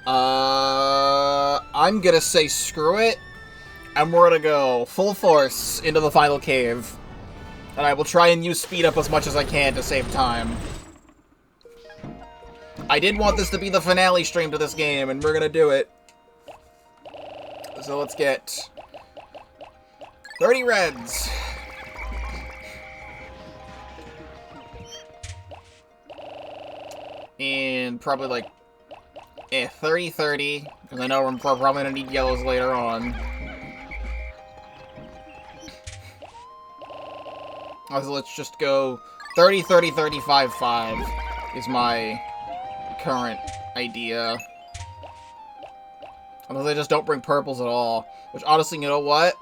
I'm gonna say screw it, and we're gonna go full force into the final cave. And I will try and use speed up as much as I can to save time. I did want this to be the finale stream to this game, and we're gonna do it. So let's get 30 reds. And probably like 30, because I know we're probably gonna need yellows later on. So let's just go 30, 35, 5 is my current idea. Unless I just don't bring purples at all. Which, honestly, you know what?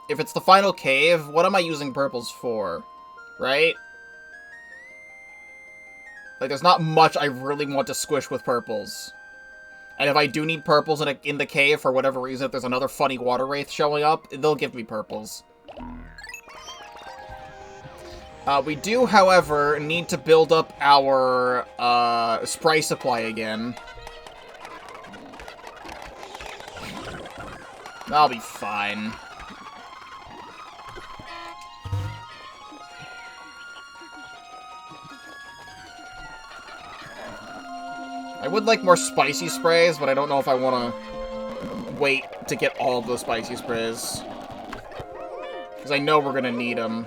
If it's the final cave, what am I using purples for? Right? Like, there's not much I really want to squish with purples. And if I do need purples in the cave, for whatever reason, if there's another funny water wraith showing up, they'll give me purples. We do, however, need to build up our spray supply again. I'll be fine. I would like more spicy sprays, but I don't know if I want to wait to get all of those spicy sprays. Because I know we're going to need them.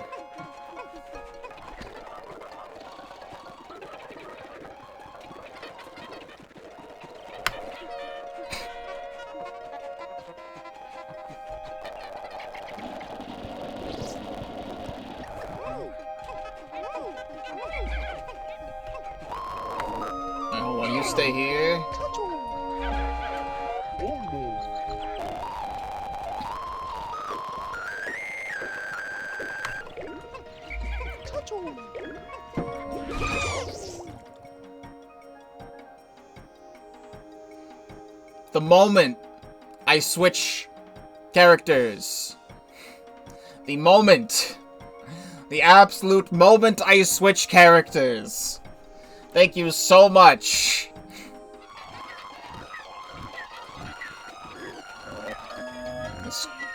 Stay here. The moment I switch characters. The moment. The absolute moment I switch characters. Thank you so much.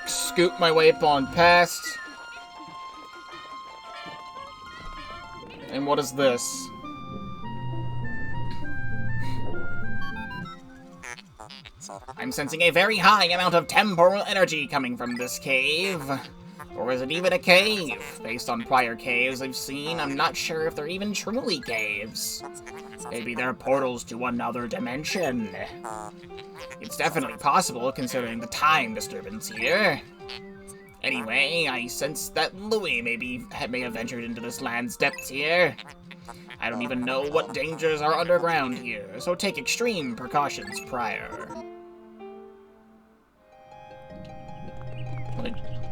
Scoot my way on past. And what is this? I'm sensing a very high amount of temporal energy coming from this cave. Or is it even a cave? Based on prior caves I've seen, I'm not sure if they're even truly caves. Maybe they're portals to another dimension. It's definitely possible, considering the time disturbance here. Anyway, I sense that Louis may have ventured into this land's depths here. I don't even know what dangers are underground here, so take extreme precautions prior.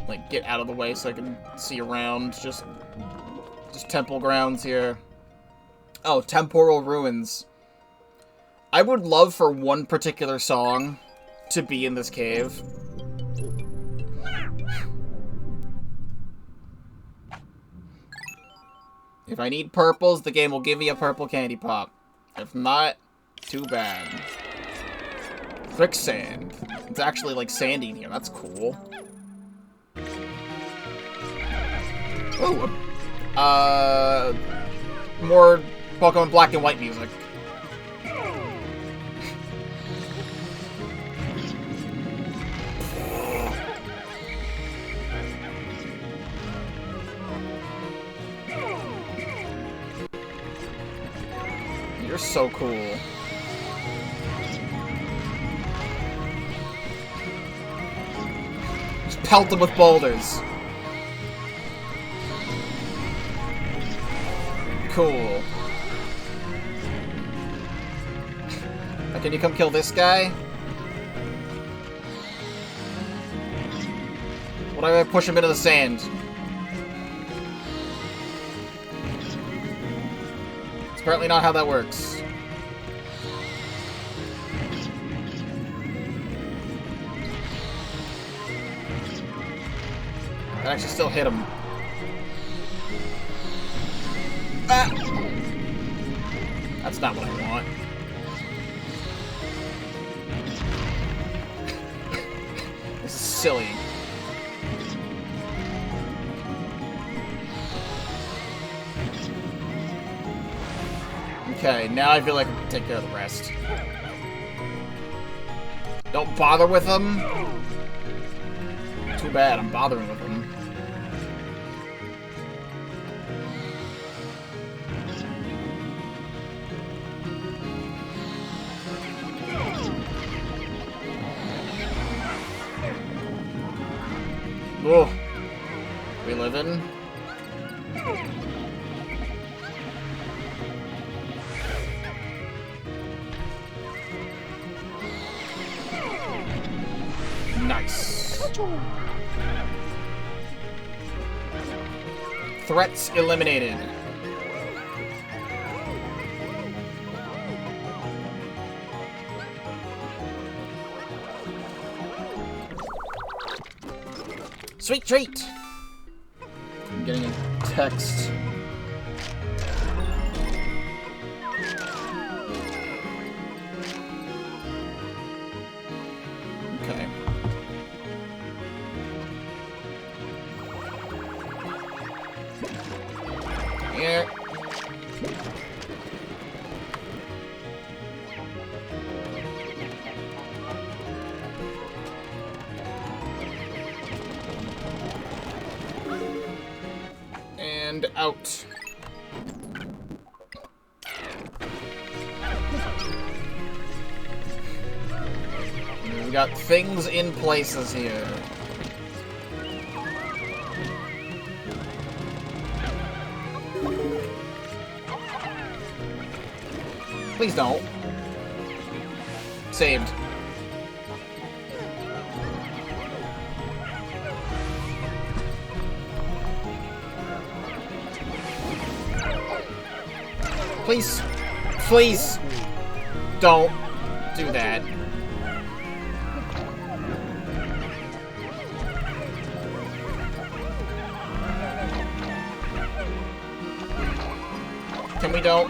Like, get out of the way so I can see around. Just temple grounds here. Oh, Temporal Ruins. I would love for one particular song to be in this cave. If I need purples, the game will give me a purple candy pop. If not, too bad. Quicksand. It's actually like sandy in here. That's cool. Ooh. More Pokemon Black and White music. You're so cool. Just pelt them with boulders. Cool. Now, can you come kill this guy? What do I push him into the sand? It's apparently not how that works. I actually still hit him. Ah! That's not what I want. silly. Okay, now I feel like I can take care of the rest. Don't bother with them. Too bad, I'm bothering with them. Whoa. We living? Nice. Threats eliminated. Sweet treat! I'm getting a text. Okay. Here. And out. We got things in places here. Please don't. Saved. Please, please, don't do that. Can we don't?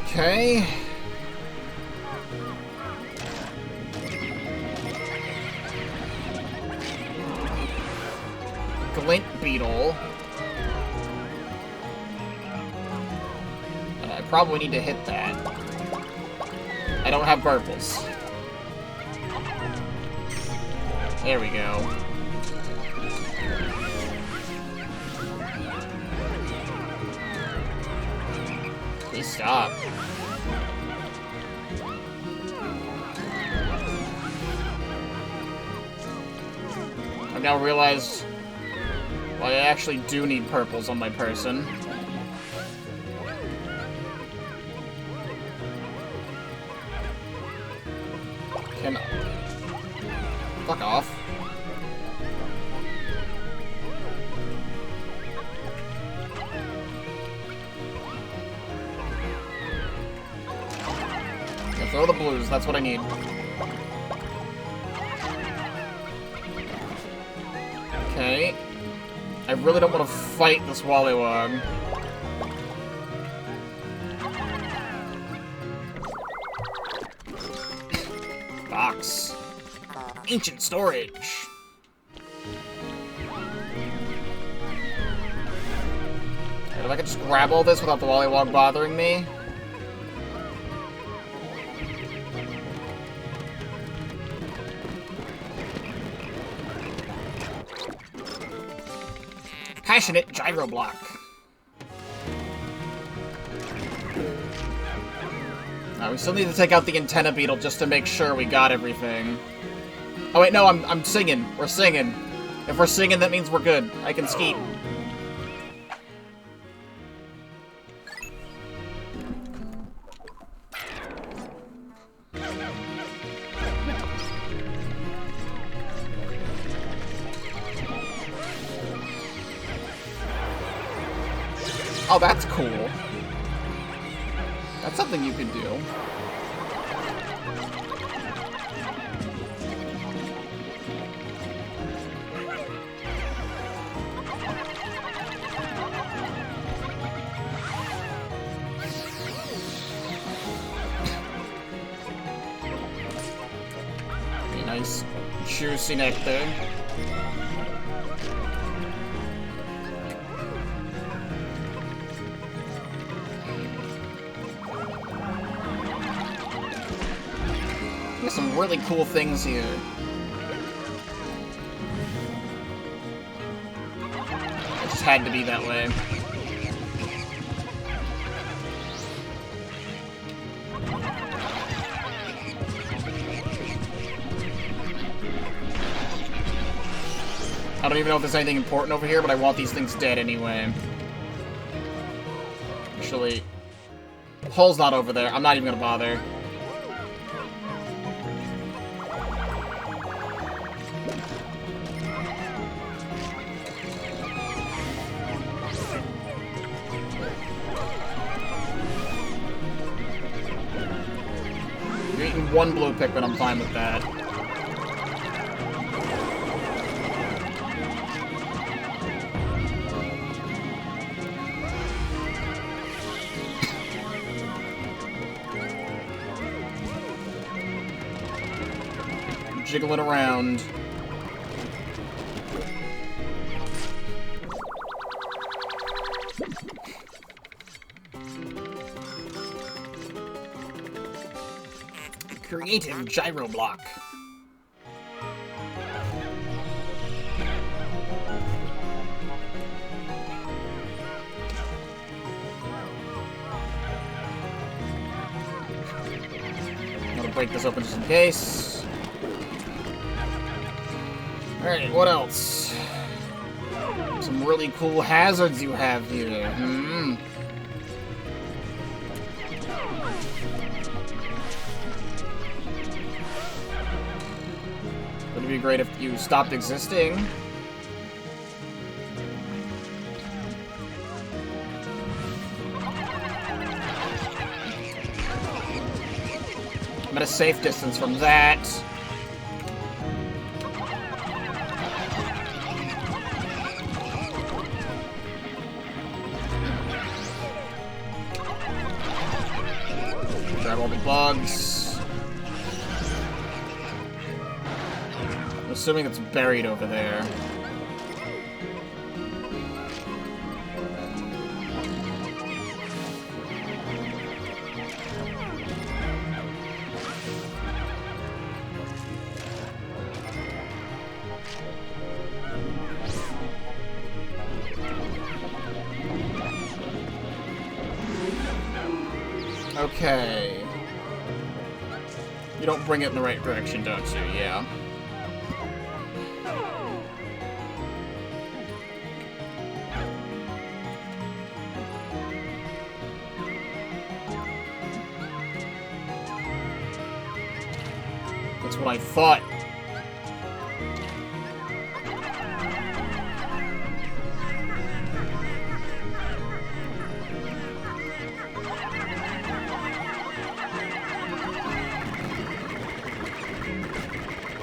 Okay. Glint beetle. I probably need to hit that. I don't have purples. There we go. Please stop. I've now realized why I actually do need purples on my person. Can I... Fuck off. Yeah, throw the blues, that's what I need. Okay. I really don't want to fight this Wallywog. Box. Ancient storage. If I could just grab all this without the Wallywog bothering me. Passionate gyro block. We still need to take out the antenna beetle just to make sure we got everything. Oh wait, no, I'm singing. We're singing. If we're singing, that means we're good. I can skeet. Oh, that's cool. That's something you can do. Nice. Juicy nectar. There's some really cool things here. It just had to be that way. I don't even know if there's anything important over here, but I want these things dead anyway. Actually, Hull's not over there. I'm not even gonna bother. You're eating one blue Pikmin, I'm fine with that. Jiggling around. Creative gyro block. I'm gonna break this open just in case. Alright, what else? Some really cool hazards you have here. Would it be great if you stopped existing? I'm at a safe distance from that. Grab all the bugs. I'm assuming it's buried over there. Okay. You don't bring it in the right direction, don't you? Yeah. That's what I thought.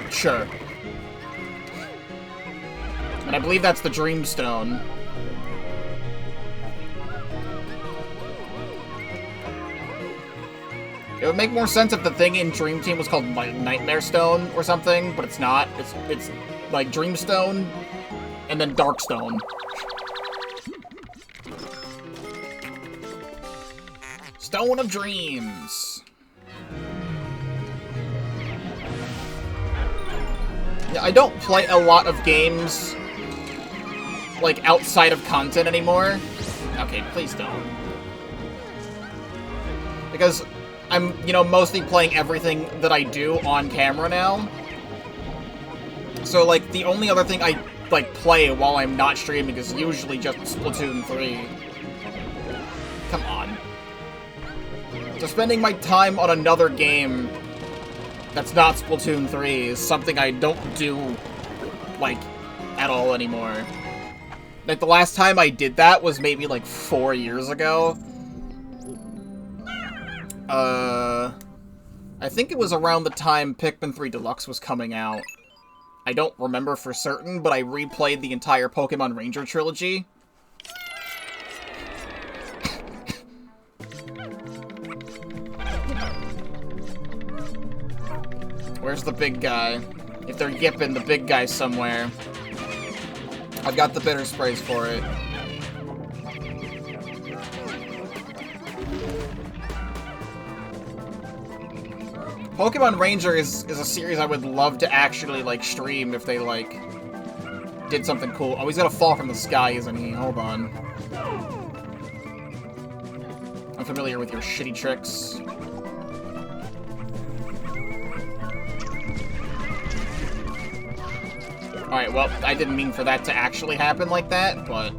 Sure. And I believe that's the Dreamstone. It would make more sense if the thing in Dream Team was called like Nightmare Stone or something, but it's not. It's like Dreamstone and then Darkstone. Stone of Dreams. Yeah, I don't play a lot of games like outside of content anymore. Okay, please don't. Because I'm, you know, mostly playing everything that I do on camera now. So, like, the only other thing I, like, play while I'm not streaming is usually just Splatoon 3. Come on. So spending my time on another game that's not Splatoon 3 is something I don't do, like, at all anymore. Like, the last time I did that was maybe, like, 4 years ago. I think it was around the time Pikmin 3 Deluxe was coming out. I don't remember for certain, but I replayed the entire Pokemon Ranger trilogy. Where's the big guy? If they're yipping the big guy somewhere. I've got the bitter sprays for it. Pokemon Ranger is a series I would love to actually, like, stream if they, like, did something cool. Oh, he's gonna fall from the sky, isn't he? Hold on. I'm familiar with your shitty tricks. Alright, well, I didn't mean for that to actually happen like that, but...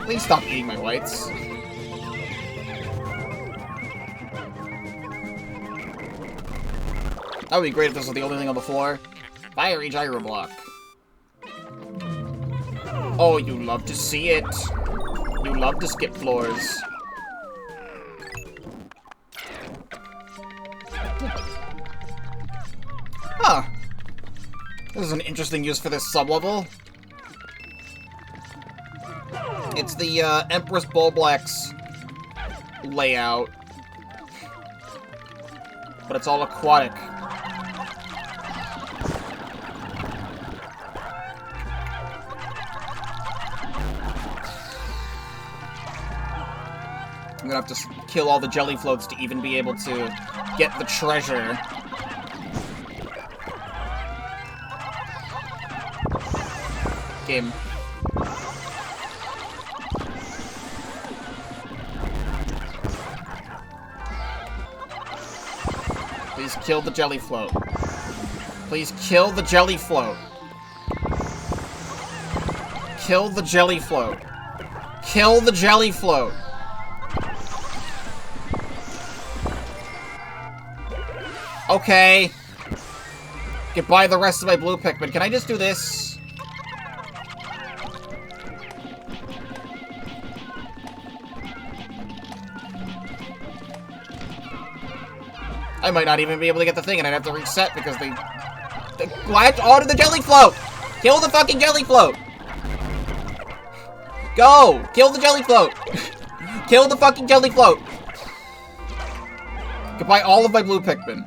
Please stop eating my whites. That would be great if this was the only thing on the floor. Fiery gyro block. Oh, you love to see it. You love to skip floors. Huh. This is an interesting use for this sublevel. It's the Empress Bulblax layout. But it's all aquatic. I'm gonna have to kill all the jelly floats to even be able to get the treasure. Game. Please kill the jelly float. Please kill the jelly float. Kill the jelly float. Kill the jelly float. Okay. Goodbye the rest of my blue Pikmin. Can I just do this? I might not even be able to get the thing, and I'd have to reset because they latch onto the jelly float! Kill the fucking jelly float! Go! Kill the jelly float! Kill the fucking jelly float! Goodbye all of my blue Pikmin.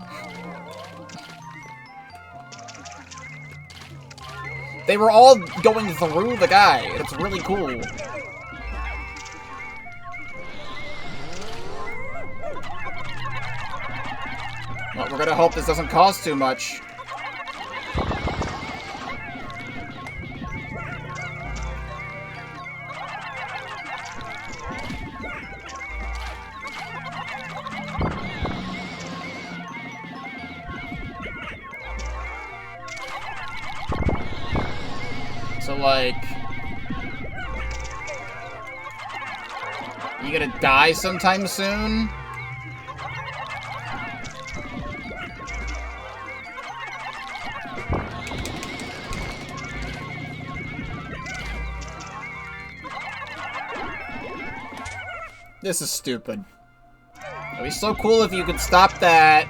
They were all going through the guy. It's really cool. Well, we're gonna hope this doesn't cost too much. So, like... You gonna die sometime soon? This is stupid. It'd be so cool if you could stop that.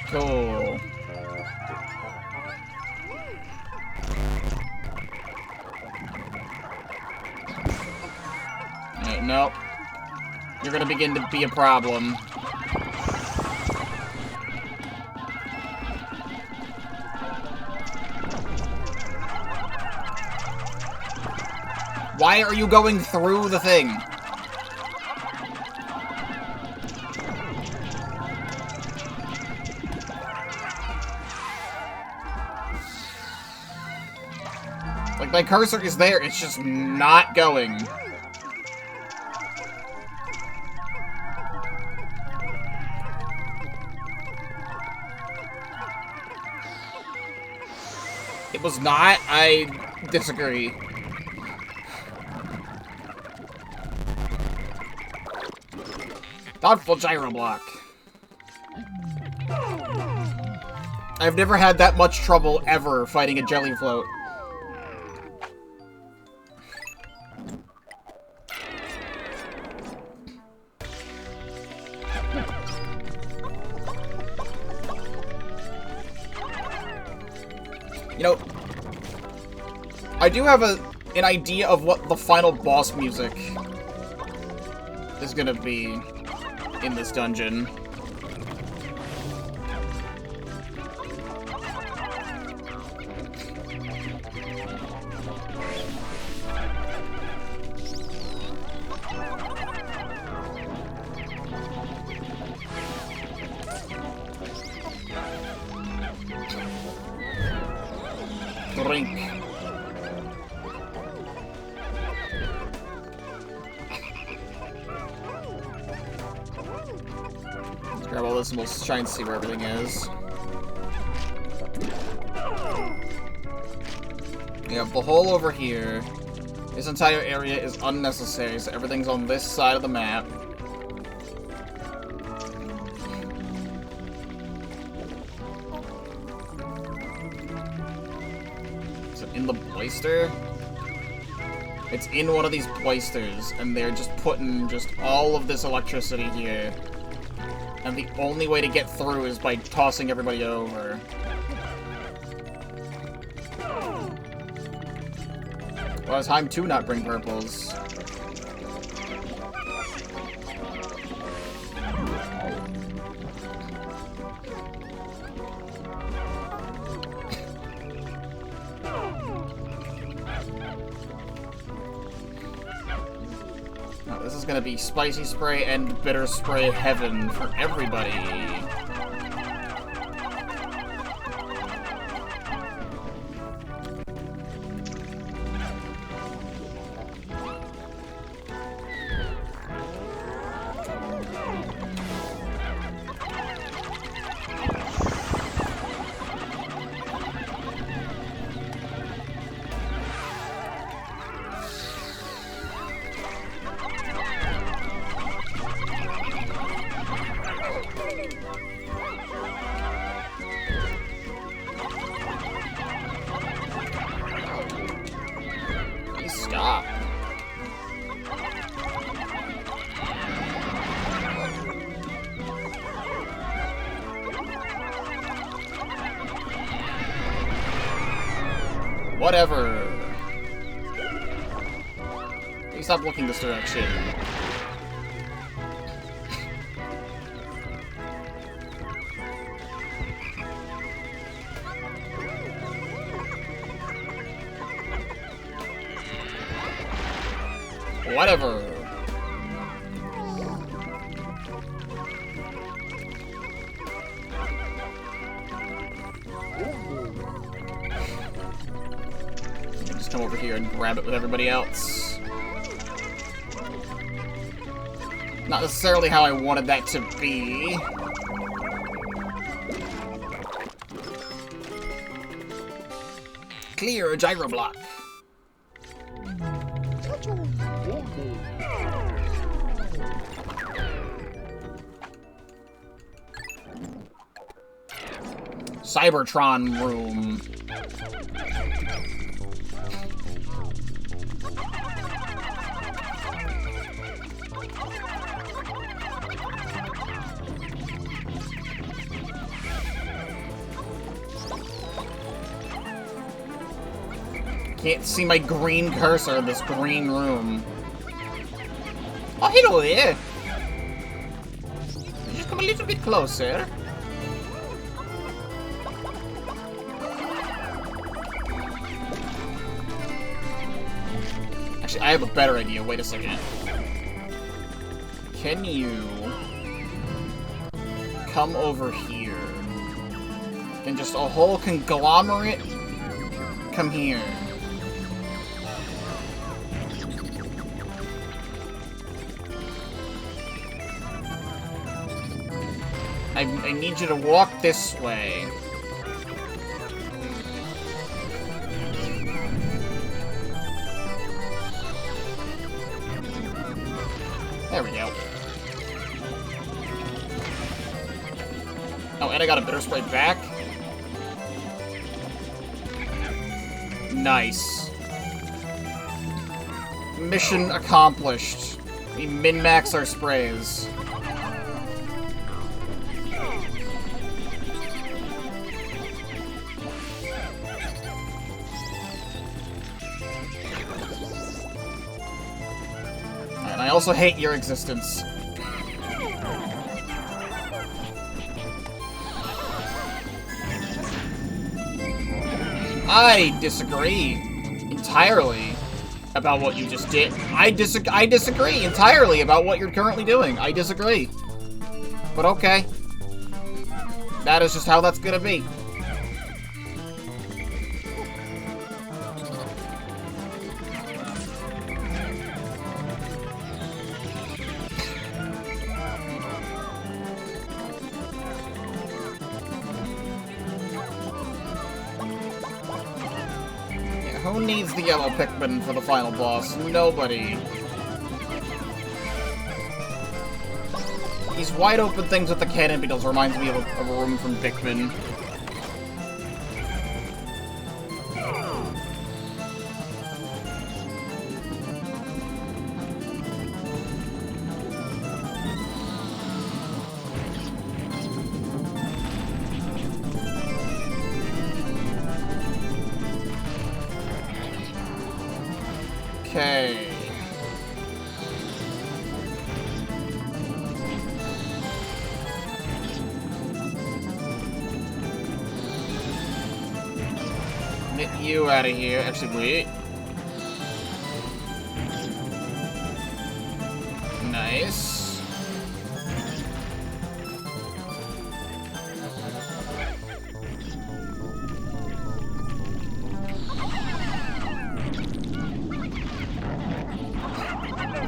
Cool. Nope. You're gonna begin to be a problem. Why are you going through the thing? Like, my cursor is there, it's just not going. It was not. I disagree. Thoughtful gyro block. I've never had that much trouble ever fighting a jelly float. You know, I do have an idea of what the final boss music is gonna be in this dungeon. Drink. Let's grab all this and we'll try and see where everything is. We have the hole over here. This entire area is unnecessary, so everything's on this side of the map. In the Boister? It's in one of these Boisters, and they're just putting just all of this electricity here. And the only way to get through is by tossing everybody over. Well, it's time to not bring purples. This is gonna be spicy spray and bitter spray heaven for everybody. Stop. Whatever. Please stop looking this direction. Whatever. Just come over here and grab it with everybody else. Not necessarily how I wanted that to be. Clear a gyro block. Cybertron room. Can't see my green cursor in this green room. Oh, hello there. Just come a little bit closer. Actually, I have a better idea. Wait a second. Can you come over here? And just a whole conglomerate come here. I need you to walk this way. There we go. Oh, and I got a bitter spray back. Nice. Mission accomplished. We min-max our sprays. also hate your existence. I disagree entirely about what you just did. I disagree entirely about what you're currently doing. I disagree. But okay. That is just how that's gonna be. Who needs the yellow Pikmin for the final boss? Nobody. These wide open things with the cannon beetles reminds me of a room from Pikmin. Okay. Get you out of here. Actually, wait. Nice.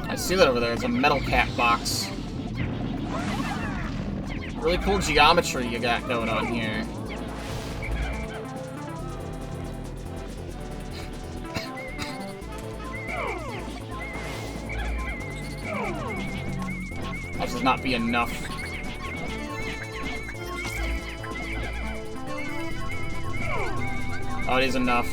I see that over there. It's a metal cat box. Really cool geometry you got going on here. That should not be enough. Oh, it is enough.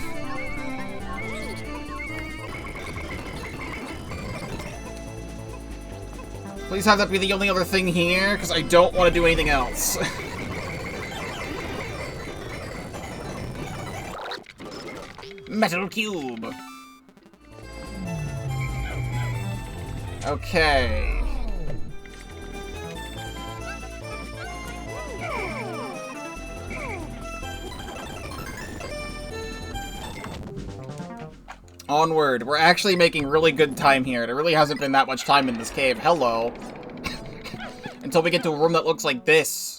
Please have that be the only other thing here, because I don't want to do anything else. Metal cube. Okay. Onward. We're actually making really good time here. There really hasn't been that much time in this cave. Hello. Until we get to a room that looks like this.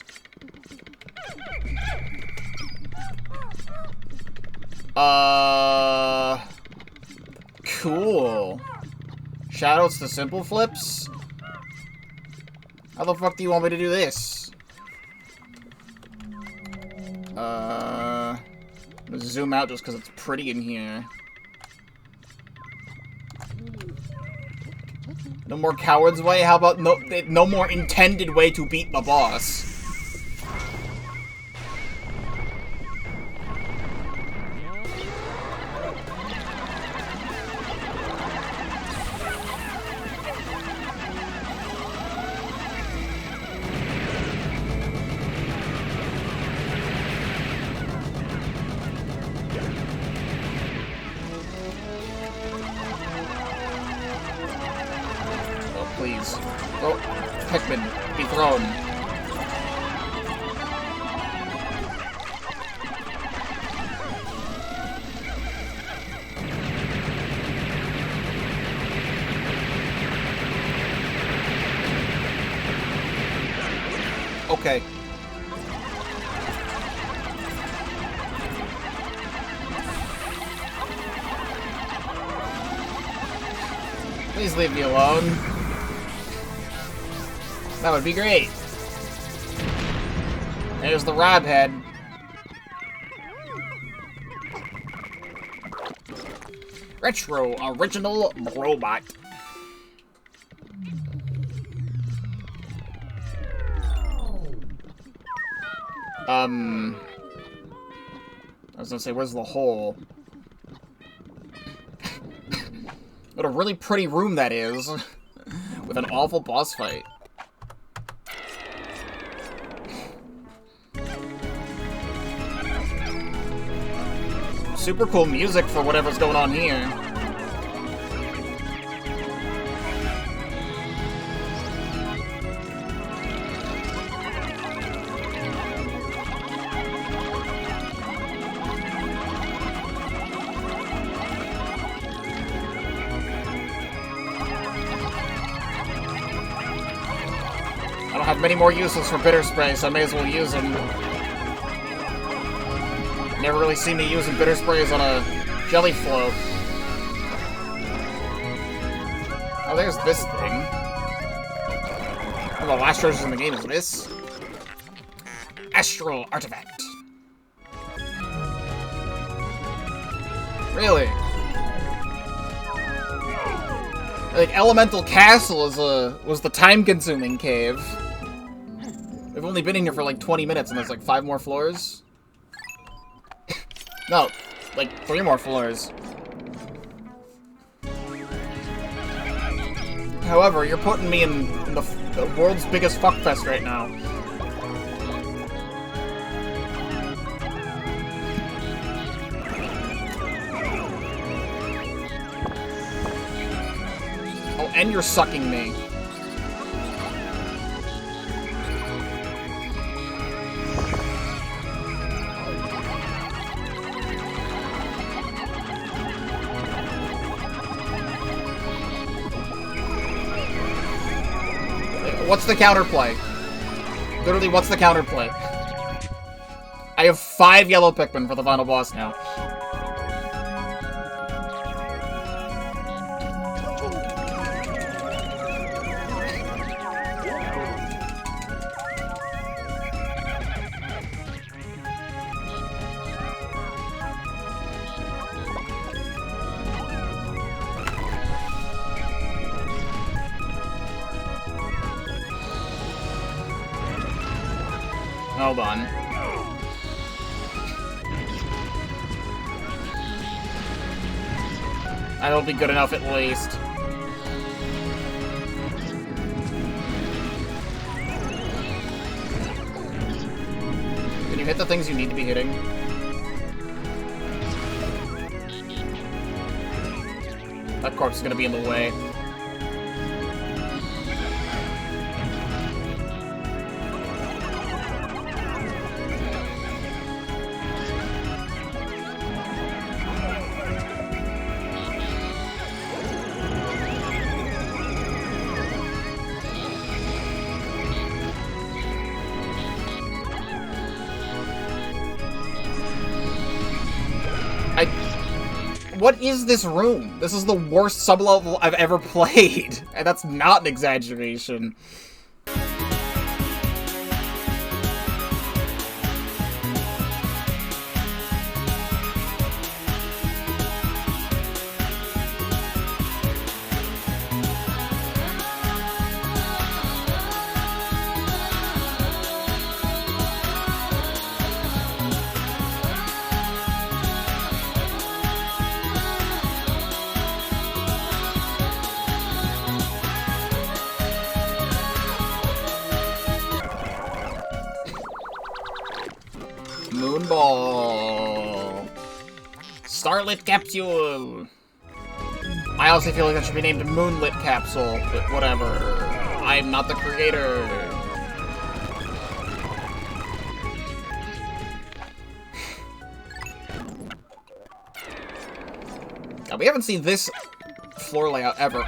Cool. Shoutouts to Simple Flips? How the fuck do you want me to do this? I'm gonna zoom out just because it's pretty in here. No more coward's way? How about no more intended way to beat the boss? Please. Oh, Pikmin, be thrown. Okay. Please leave me alone. That would be great. There's the Rob head. Retro original robot. I was gonna say, where's the hole? What a really pretty room that is. With an awful boss fight. Super cool music for whatever's going on here. have many more uses for bitter spray, so I may as well use them. Never really seen me using bitter sprays on a jelly float. Oh, there's this thing. One of the last treasures in the game is this. Astral Artifact. Really? Like, Elemental Castle was the time-consuming cave. We've only been in here for like 20 minutes and there's like 5 more floors. No, like 3 more floors. However, you're putting me in the world's biggest fuckfest right now. Oh, and you're sucking me. What's the counterplay? Literally, what's the counterplay? I have 5 yellow Pikmin for the final boss now. Hold on. That'll be good enough at least. Can you hit the things you need to be hitting? That corpse is gonna be in the way. What is this room? This is the worst sublevel I've ever played, and that's not an exaggeration. Moonball. Starlit Capsule. I also feel like that should be named Moonlit Capsule, but whatever. I'm not the creator. God, we haven't seen this floor layout ever.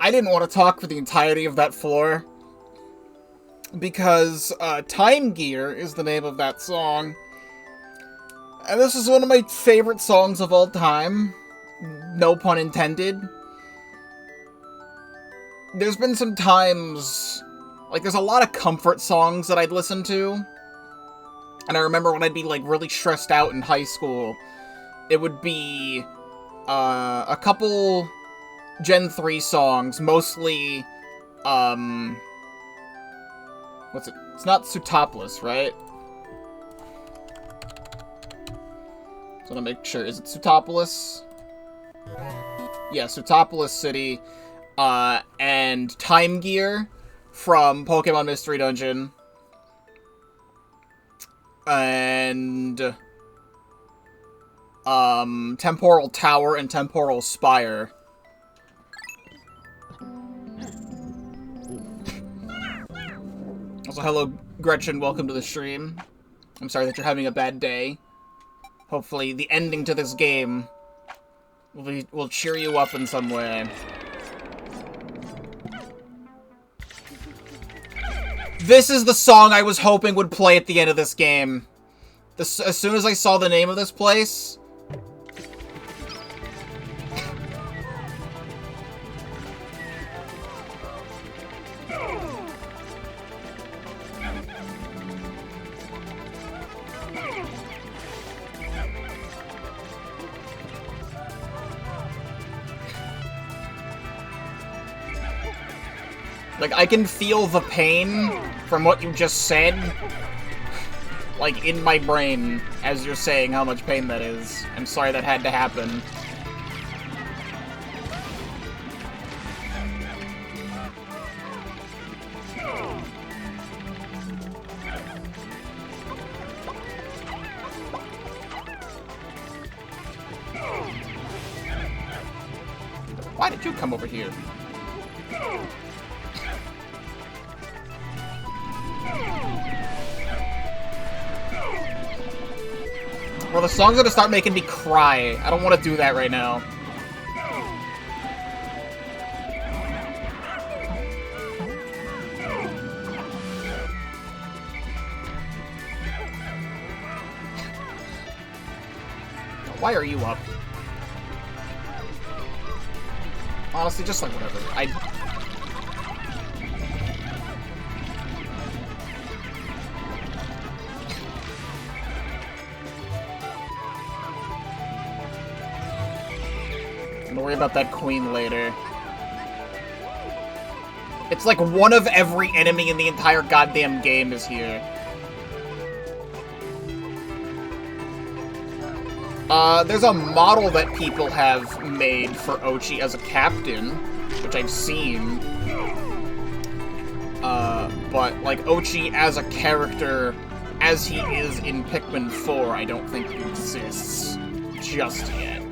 I didn't want to talk for the entirety of that floor, because Time Gear is the name of that song. And this is one of my favorite songs of all time. No pun intended. There's been some times, like, there's a lot of comfort songs that I'd listen to. And I remember when I'd be, like, really stressed out in high school, it would be a couple Gen 3 songs, mostly, what's it? It's not Sutoplis, right? So I want to make sure. Is it Sutoplis? Yeah, Sutoplis City, and Time Gear from Pokemon Mystery Dungeon. And Temporal Tower and Temporal Spire. Also, hello, Gretchen. Welcome to the stream. I'm sorry that you're having a bad day. Hopefully, the ending to this game will cheer you up in some way. This is the song I was hoping would play at the end of this game. As soon as I saw the name of this place... Like, I can feel the pain from what you just said, like, in my brain, as you're saying how much pain that is. I'm sorry that had to happen. Why did you come over here? Well, the song's gonna start making me cry. I don't want to do that right now. Why are you up? Honestly, just like whatever. Don't worry about that queen later. It's like one of every enemy in the entire goddamn game is here. There's a model that people have made for Ochi as a captain, which I've seen. But, like, Ochi as a character, as he is in Pikmin 4, I don't think exists just yet.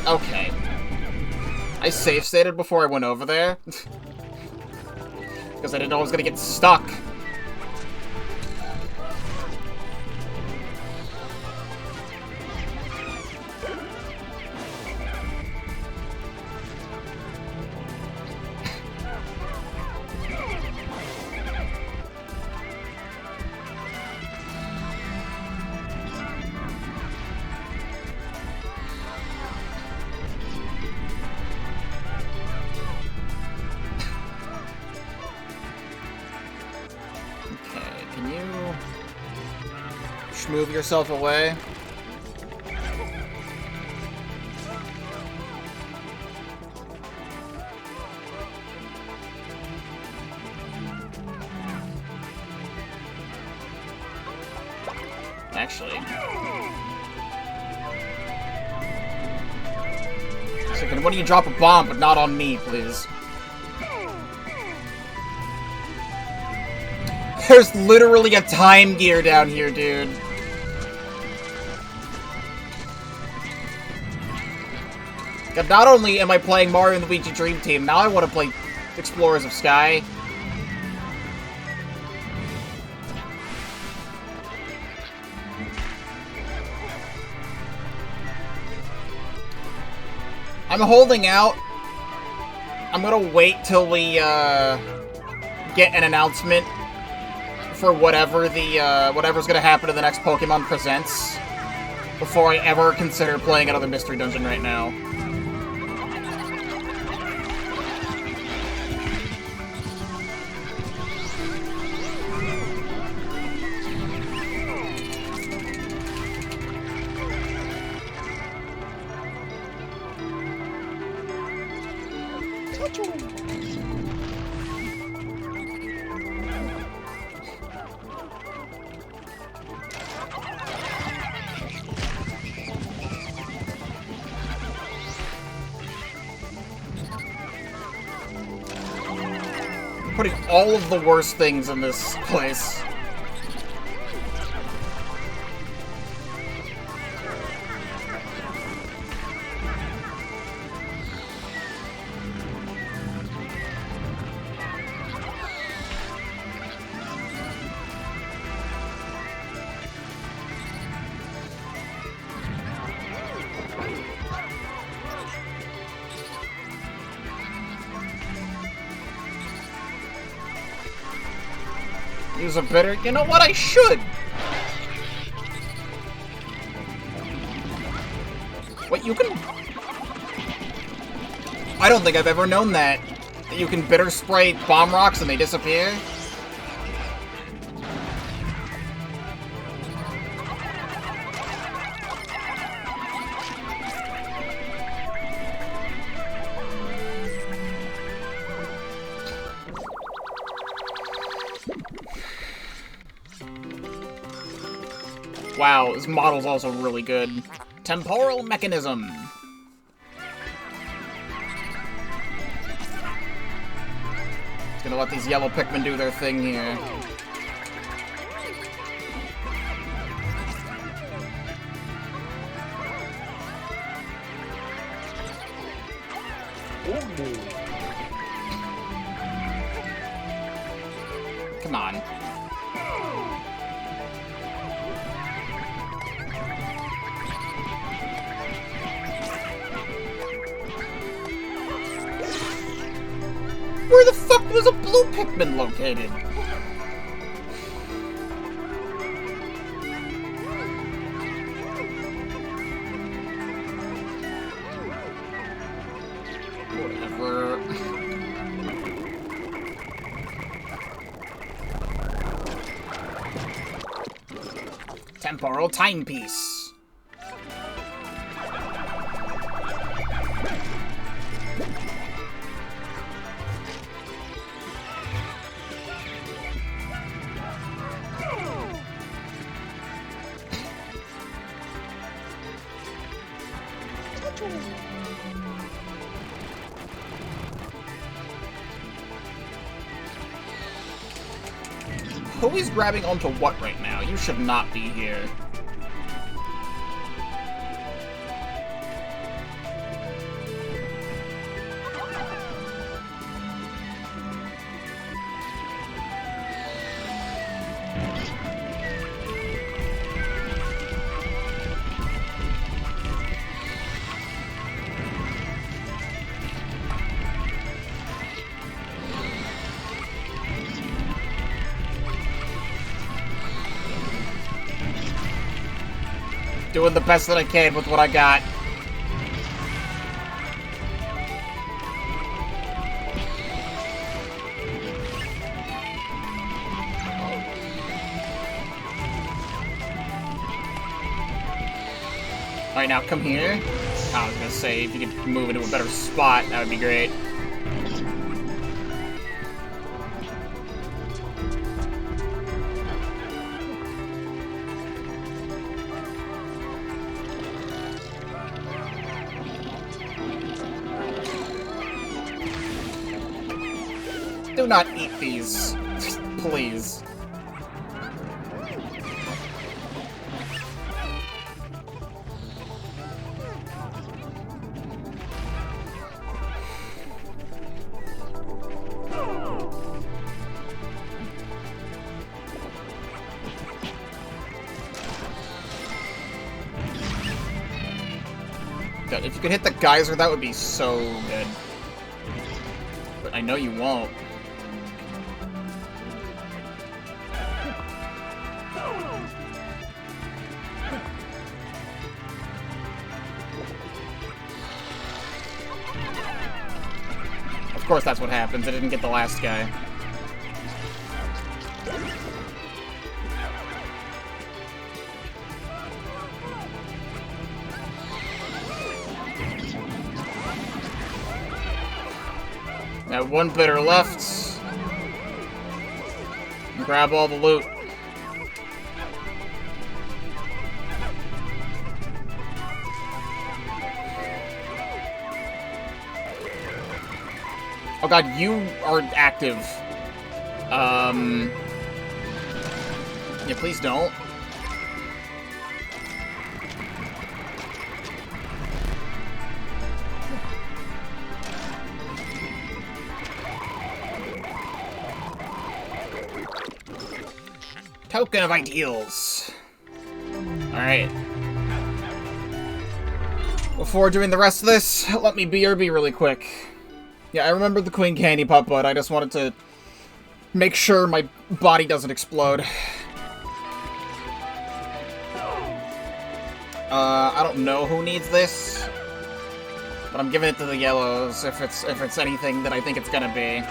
Okay. I save stated before I went over there. Because I didn't know I was gonna get stuck. Move yourself away. Actually. Second, why don't you drop a bomb, but not on me, please? There's literally a Time Gear down here, dude. Like, not only am I playing Mario and Luigi Dream Team, now I want to play Explorers of Sky. I'm holding out. I'm gonna wait till we, get an announcement for whatever's gonna happen in the next Pokemon Presents before I ever consider playing another Mystery Dungeon right now. Putting all of the worst things in this place. Use a bitter... You know what? I should! Wait, you can... I don't think I've ever known that. That you can bitter spray bomb rocks and they disappear. Wow, this model's also really good. Temporal mechanism. It's gonna let these yellow Pikmin do their thing here. Come on. Where the fuck was a blue Pikmin located? Whatever. Temporal timepiece. Who is grabbing onto what right now? You should not be here. Doing the best that I can with what I got. Alright, now come here. I was gonna say, if you could move into a better spot, that would be great. Do not eat these, please. God, if you could hit the geyser, that would be so good. But I know you won't. Of course that's what happens. I didn't get the last guy. Now one bitter left. Grab all the loot. Oh god, you are active. Yeah, please don't. Token of ideals. Alright. Before doing the rest of this, let me BRB really quick. Yeah, I remembered the Queen Candy Pup, but I just wanted to make sure my body doesn't explode. I don't know who needs this, but I'm giving it to the yellows if it's anything that I think it's gonna be.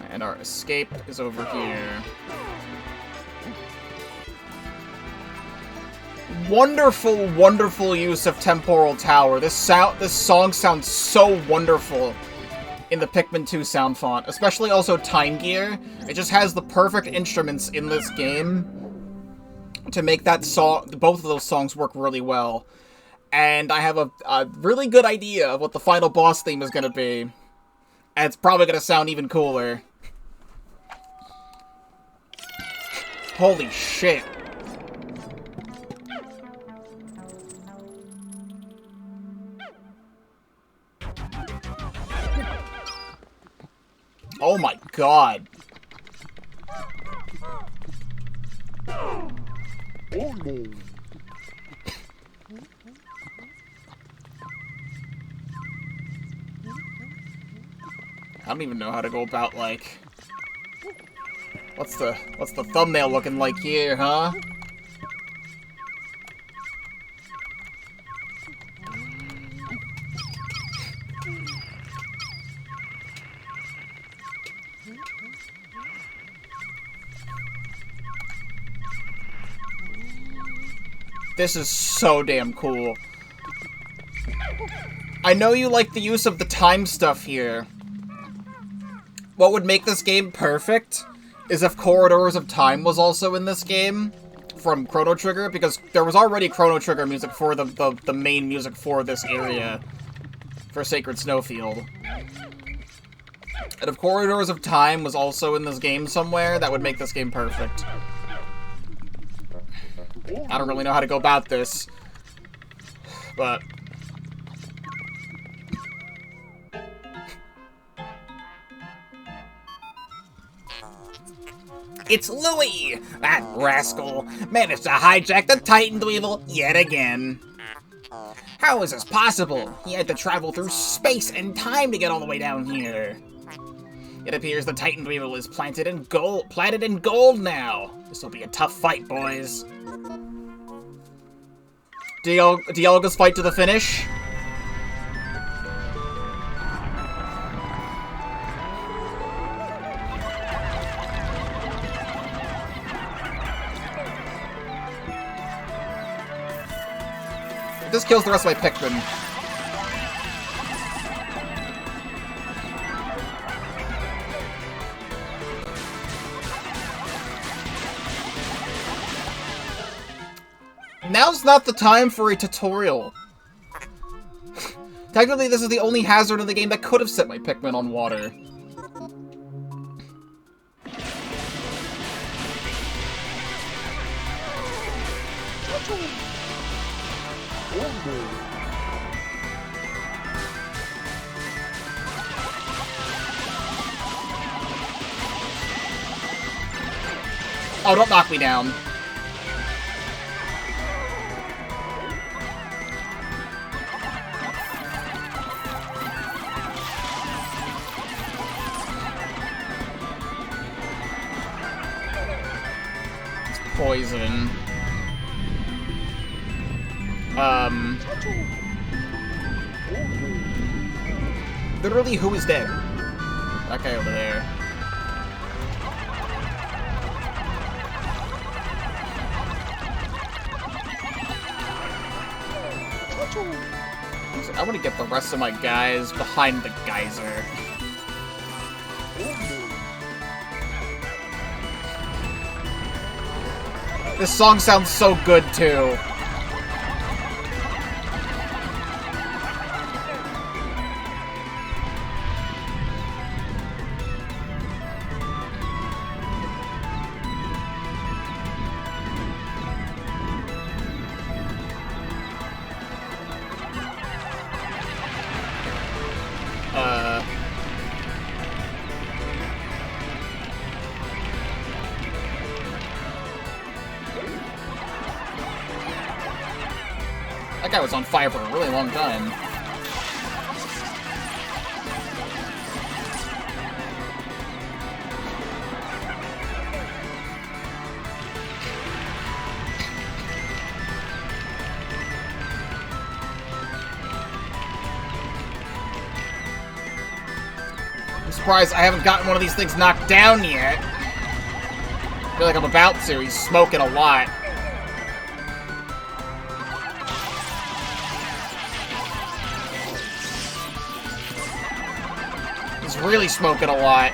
And our escape is over here. Wonderful, wonderful use of Temporal Tower. This song sounds so wonderful in the Pikmin 2 sound font, especially also Time Gear. It just has the perfect instruments in this game to make that song, both of those songs work really well. And I have a really good idea of what the final boss theme is going to be. And it's probably going to sound even cooler. Holy shit. Oh my god. Oh no. I don't even know how to go about, like... What's the thumbnail looking like here, huh? This is so damn cool. I know you like the use of the time stuff here. What would make this game perfect is if Corridors of Time was also in this game from Chrono Trigger, because there was already Chrono Trigger music for the main music for this area, for Sacred Snowfield. And if Corridors of Time was also in this game somewhere, that would make this game perfect. I don't really know how to go about this, but... It's Louis! That rascal managed to hijack the Titan Dweevil yet again. How is this possible? He had to travel through space and time to get all the way down here. It appears the Titan Dweevil is planted in gold now. This will be a tough fight, boys. Dialga's fight to the finish? This kills the rest of my Pikmin. Now's not the time for a tutorial. Technically, this is the only hazard in the game that could have set my Pikmin on water. Oh, don't knock me down. It's poison. Literally, who is dead? That guy over there. I want to get the rest of my guys behind the geyser. This song sounds so good, too. That guy was on fire for a really long time. I'm surprised I haven't gotten one of these things knocked down yet. I feel like I'm about to. He's smoking a lot. He's really smoking a lot.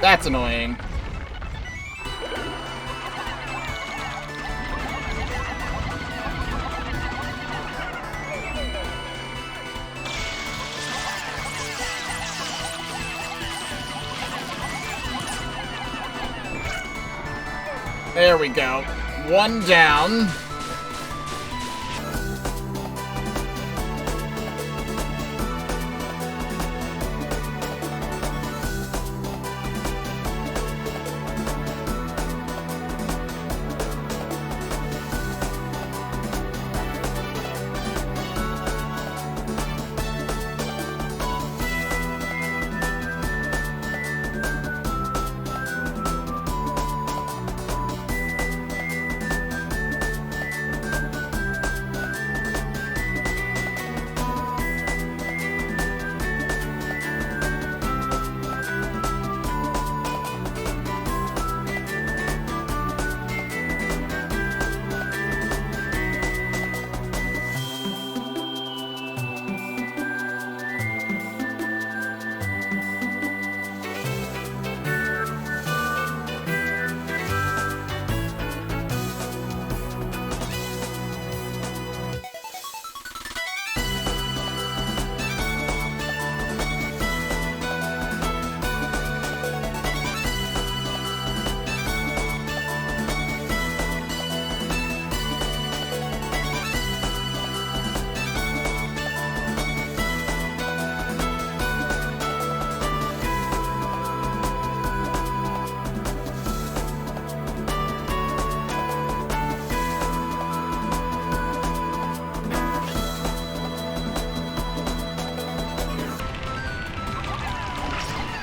That's annoying. There we go. One down.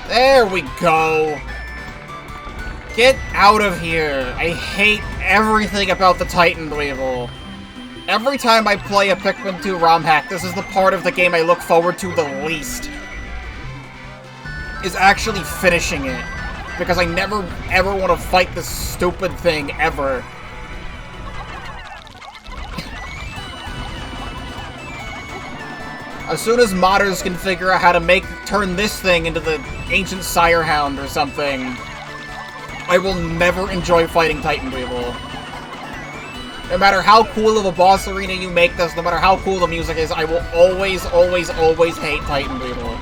There we go. Get out of here. I hate everything about the Titan Weevil. Every time I play a Pikmin 2 ROM hack, this is the part of the game I look forward to the least. Is actually finishing it. Because I never, ever want to fight this stupid thing, ever. As soon as modders can figure out how to turn this thing into the ancient Sire Hound or something, I will never enjoy fighting Titan Weevil. No matter how cool of a boss arena you make this, no matter how cool the music is, I will always, always, always hate Titan Weevil.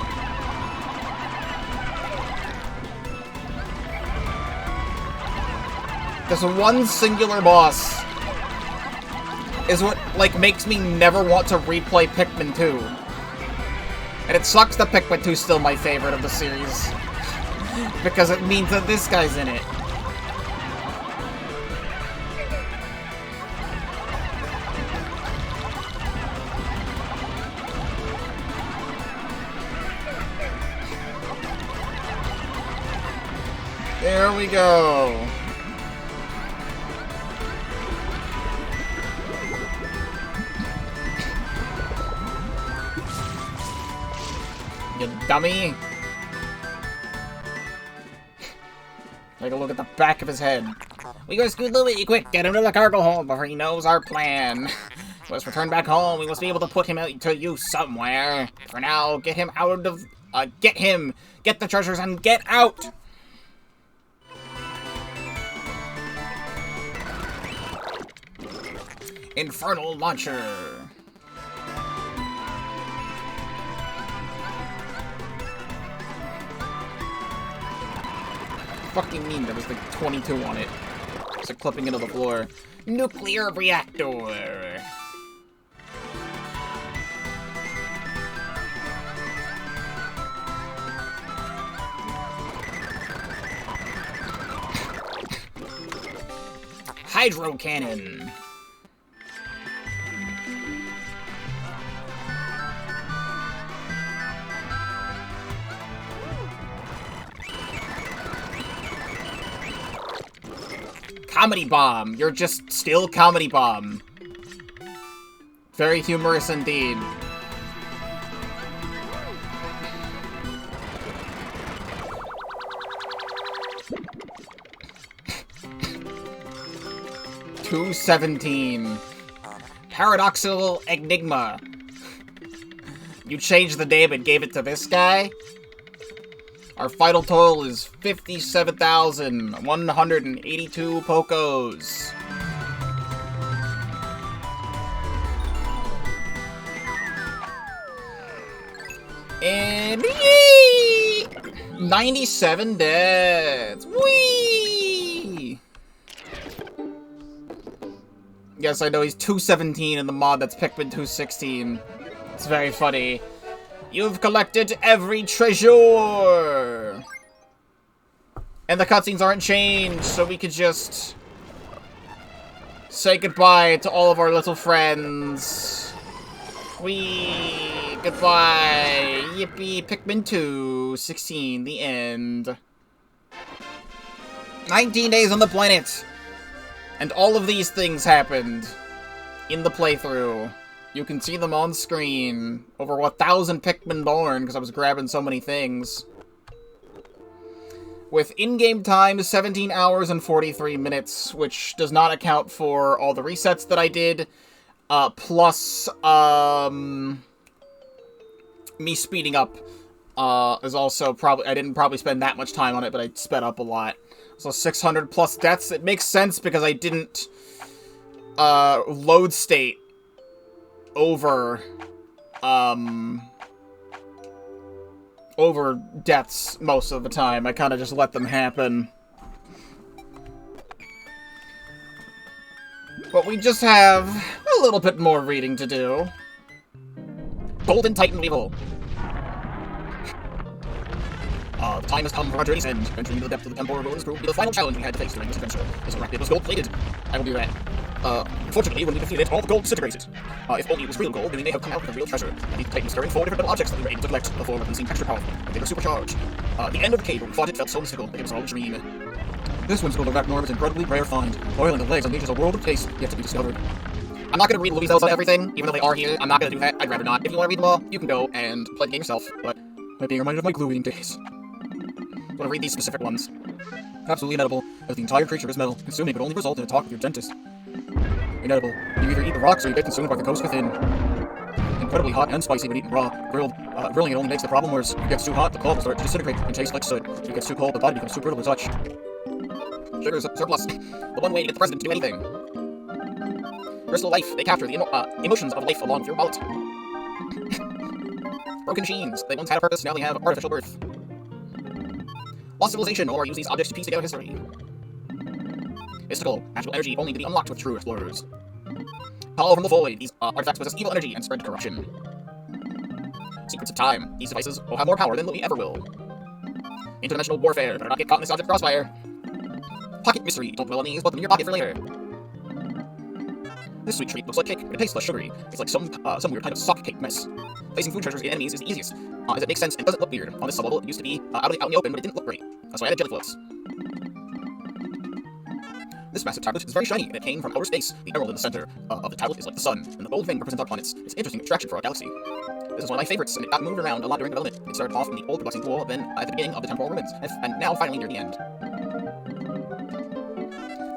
This one singular boss is what, like, makes me never want to replay Pikmin 2. And it sucks that Pikmin 2 is still my favorite of the series. Because it means that this guy's in it. There we go. You dummy. Take a look at the back of his head. We go scoot Louie, quick, get him to the cargo hold before he knows our plan. Let's return back home. We must be able to put him out to use somewhere. For now, get him out of... get him! Get the treasures and get out! Infernal Launcher. Fucking mean there was like 22 on it. It's like clipping into the floor. Nuclear reactor. Hydro cannon. Comedy Bomb. You're just still Comedy Bomb. Very humorous indeed. $217. Paradoxical Enigma. You changed the name and gave it to this guy? Our final total is 57,182 Pokos. And yee! 97 deaths. Whee! Yes, I know he's 217 in the mod that's Pikmin 216. It's very funny. You've collected every treasure! And the cutscenes aren't changed, so we could just say goodbye to all of our little friends. Whee! Goodbye! Yippee! Pikmin 2, 16, the end. 19 days on the planet! And all of these things happened in the playthrough. You can see them on screen. Over 1,000 Pikmin born, because I was grabbing so many things. With in-game time, 17 hours and 43 minutes, which does not account for all the resets that I did. Plus, me speeding up, is also probably... I didn't probably spend that much time on it, but I sped up a lot. So 600 plus deaths. It makes sense because I didn't, load state over deaths most of the time. I kind of just let them happen. But we just have a little bit more reading to do. Golden Titan Weevil. The time has come for our journey's end. Venturing into the depths of the Temporal will be the final challenge we had to face during this adventure. This racket was gold-plated. I will do that. Fortunately, when we defeated it, all the gold disintegrated. If only it was real gold, then we may have come out with a real treasure. These Titans stirring 4 different metal objects that we were able to collect. The 4 weapons seemed extra powerful, but they were supercharged. The end of the cave where we fought it felt so mystical, like it was all a dream. This whimsical arachnor was an incredibly rare find. Boiling the legs unleashes a world of taste yet to be discovered. I'm not going to read Louie's notes on everything, even though they are here. I'm not going to do that. I'd rather not. If you want to read them all, you can go and play the game yourself, but I'm being reminded of my gluing days. I'm going to read these specific ones. Absolutely inedible, as the entire creature is metal. Consuming would only result in a talk with your dentist. Inedible. You either eat the rocks or you get consumed by the ghost within. Incredibly hot and spicy when eaten raw. Grilling it only makes the problem worse. If it gets too hot, the coal will start to disintegrate and taste like soot. If it gets too cold, the body becomes too brittle to touch. Sugar surplus. The one way to get the president to do anything. Crystal Life. They capture the emotions of life along with your wallet. Broken machines. They once had a purpose, now they have artificial birth. Lost civilization, or use these objects to piece together history. Mystical, magical energy only to be unlocked with true explorers. Call from the void. These artifacts possess evil energy and spread corruption. Secrets of time. These devices will have more power than we ever will. Interdimensional warfare. Better not get caught in this object crossfire. Pocket mystery. Don't dwell on these, put them in your pocket for later. This sweet treat looks like cake, but it tastes less sugary. It's like some weird kind of sock cake mess. Placing food treasures in enemies is the easiest, as it makes sense and doesn't look weird. On this sublevel, it used to be out in the open, but it didn't look great. That's why I added jelly floats. This massive tablet is very shiny, and it came from outer space. The emerald in the center of the tablet is like the sun, and the gold ring represents our planets. It's an interesting attraction for our galaxy. This is one of my favorites, and it got moved around a lot during development. It started off in the old perplexing pool, then at the beginning of the temporal ruins, and now finally near the end.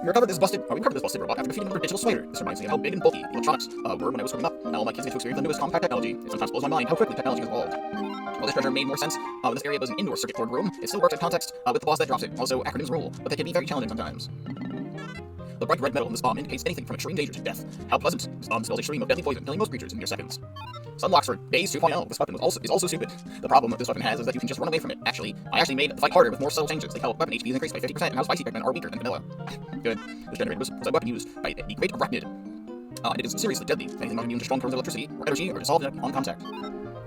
We recovered this busted robot after defeating another digital slider. This reminds me of how big and bulky the electronics were when I was growing up. Now all my kids get to experience the newest compact technology. It sometimes blows my mind how quickly technology has evolved. While this treasure made more sense when this area was an indoor circuit board room, it still works in context with the boss that drops it. Also, acronyms rule, but they can be very challenging sometimes. The bright red metal in this bomb indicates anything from extreme danger to death. How pleasant! This bomb spills a stream of deadly poison, killing most creatures in mere seconds. Sunlocks for Days 2.0. This weapon is also stupid. The problem that this weapon has is that you can just run away from it. I actually made the fight harder with more subtle changes. Like how weapon HP is increased by 50% and how spicy Pikmin are weaker than vanilla. Good. This generator was a weapon used by the great arachnid. And it is seriously deadly. Anything not immune to strong currents of electricity or energy or dissolved on contact.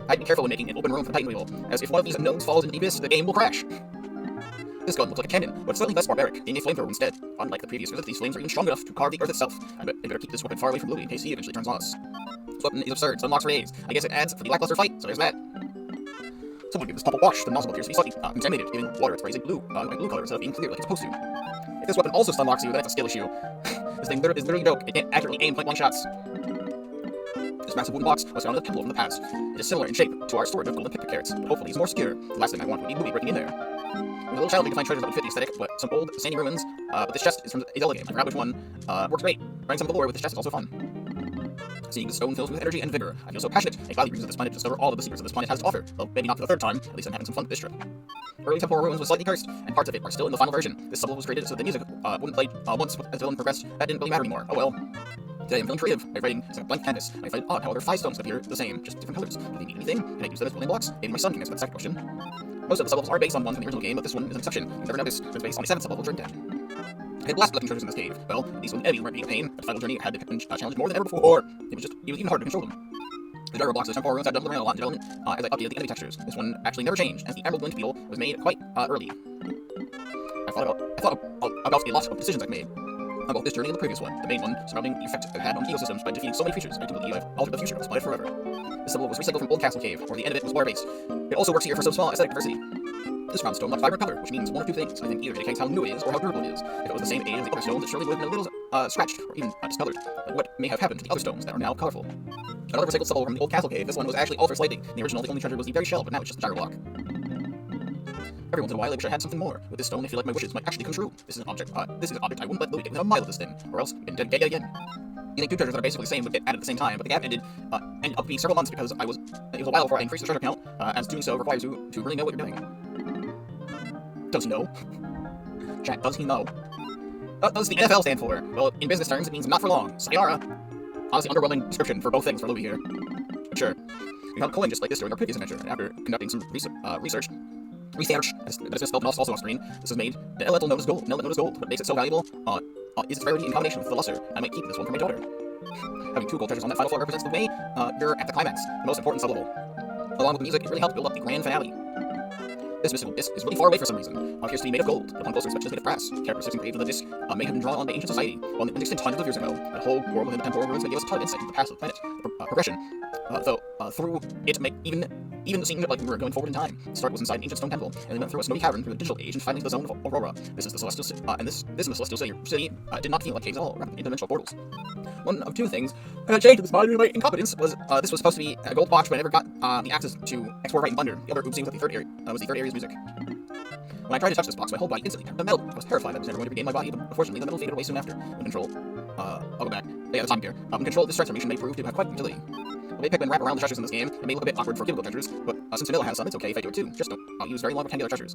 I'd be careful when making an open room for the Titan Wheel, as if one of these unknowns falls into the abyss, the game will crash. This gun looks like a cannon, but slightly less barbaric, being a flamethrower instead. Unlike the previous ones, these flames are even strong enough to carve the earth itself. I bet they better keep this weapon far away from Louis in case he eventually turns on us. This weapon is absurd, so unlocks for days. I guess it adds for the lackluster fight, so there's that. Someone give this top a wash. The nozzle appears to be slightly contaminated, giving water its raising blue color instead of being clear like it's supposed to. If this weapon also stun locks you, then it's a skill issue. This thing is literally a joke. It can't accurately aim point-blank shots. This massive wooden box was found in the temple from the past. It is similar in shape to our storage of golden picnic carrots, but hopefully it's more secure. The last thing I want would be Louis breaking in there. There's a little challenging to find treasures that would fit the aesthetic, but some old sandy ruins. But this chest is from a Zelda game. I forgot which one. Works great. Running some of the lore with this chest is also fun. Seeing the stone fills with energy and vigor. I feel so passionate. I gladly reason this planet to discover all of the secrets that this planet has to offer. Well, maybe not for the third time. At least I'm having some fun with this trip. Early temporal ruins was slightly cursed, and parts of it are still in the final version. This sublevel was created so the music wouldn't play once as the villain progressed. That didn't really matter anymore. Oh well. Today I'm feeling creative by writing a blank canvas. I find it odd how other 5 stones appear the same, just different colors. Do they mean anything? Can I use them as building blocks? Maybe my son can answer that second question. Most of the sublevels are based on ones from the original game, but this one is an exception. You never noticed. It's based on a 7th sublevel during death. I had blasted looking treasures in this cave. Well, these enemies weren't being a pain, but the final journey had the Pikmin challenge more than ever before. It was even harder to control them. The gyro blocks of the temporal ruins had doubled around a lot in development as I updated the enemy textures. This one actually never changed, as the emerald glint beetle was made quite early. I thought about a lot of decisions I've made. On both this journey and the previous one, the main one surrounding the effect it had on ecosystems by defeating so many creatures. I do believe I've altered the future of this planet forever. This level was recycled from Old Castle Cave, where the end of it was water-based. It also works here for some small aesthetic diversity. This round stone lacks vibrant color, which means one of two things. I think either indicates how new it is or how durable it is. If it was the same age as the other stones, it surely would have been a little scratched or even discolored. But what may have happened to the other stones that are now colorful? Another recycled sublevel from the Old Castle Cave. This one was actually altered slightly. In the original, the only treasure was the very shell, but now it's just the gyro block. Every once in a while, I wish I had something more. With this stone, I feel like my wishes might actually come true. This is an object I wouldn't let Louis get within a mile of this thing, or else we'd be dead again. You think 2 treasures that are basically the same would get added at the same time, but the gap ended up being several months because it was a while before I increased the treasure count, as doing so requires you to really know what you're doing. Does he know? Chat, does he know? What does the NFL stand for? Well, in business terms, it means not for long. Sayonara. Honestly, underwhelming description for both things for Louis here. Sure. We found a coin just like this during our previous adventure, and after conducting some research, as been spelled also off screen, this is made the elemental known as gold. What makes it so valuable is its rarity in combination with the luster. I might keep this one for my daughter. Having 2 gold treasures on that final floor represents the way you're at the climax, the most important sublevel. Along with the music, it really helps build up the grand finale. This mystical disc is really far away for some reason. It appears to be made of gold. Upon closer inspection, it's made of brass. Characteristics engraved on the disc may have been drawn on by ancient society, one that existed hundreds of years ago. The whole world within the temporal ruins may give us a ton of insight into the past of the planet. Progression, though, through it may even seem like we were going forward in time. The start was inside an ancient stone temple, and then went through a snowy cavern through the digital age and finally to the zone of Aurora. This is the celestial city, and this in the celestial city did not feel like caves at all, rather than interdimensional portals. One of 2 things that had changed in this body by incompetence was this was supposed to be a gold watch, but I never got the access to export right in Thunder. The other oopsie was the third area's music. When I tried to touch this box, my whole body instantly turned to metal. I was terrified that I was never going to regain my body, but unfortunately the metal faded away soon after. When control, I'll go back. Yeah, the time here. When control, this transformation may prove to have quite utility. The way Pikmin wrap around the treasures in this game, it may look a bit awkward for cubicle treasures, but since vanilla has some, it's okay if I do it too. Just don't use very long rectangular treasures.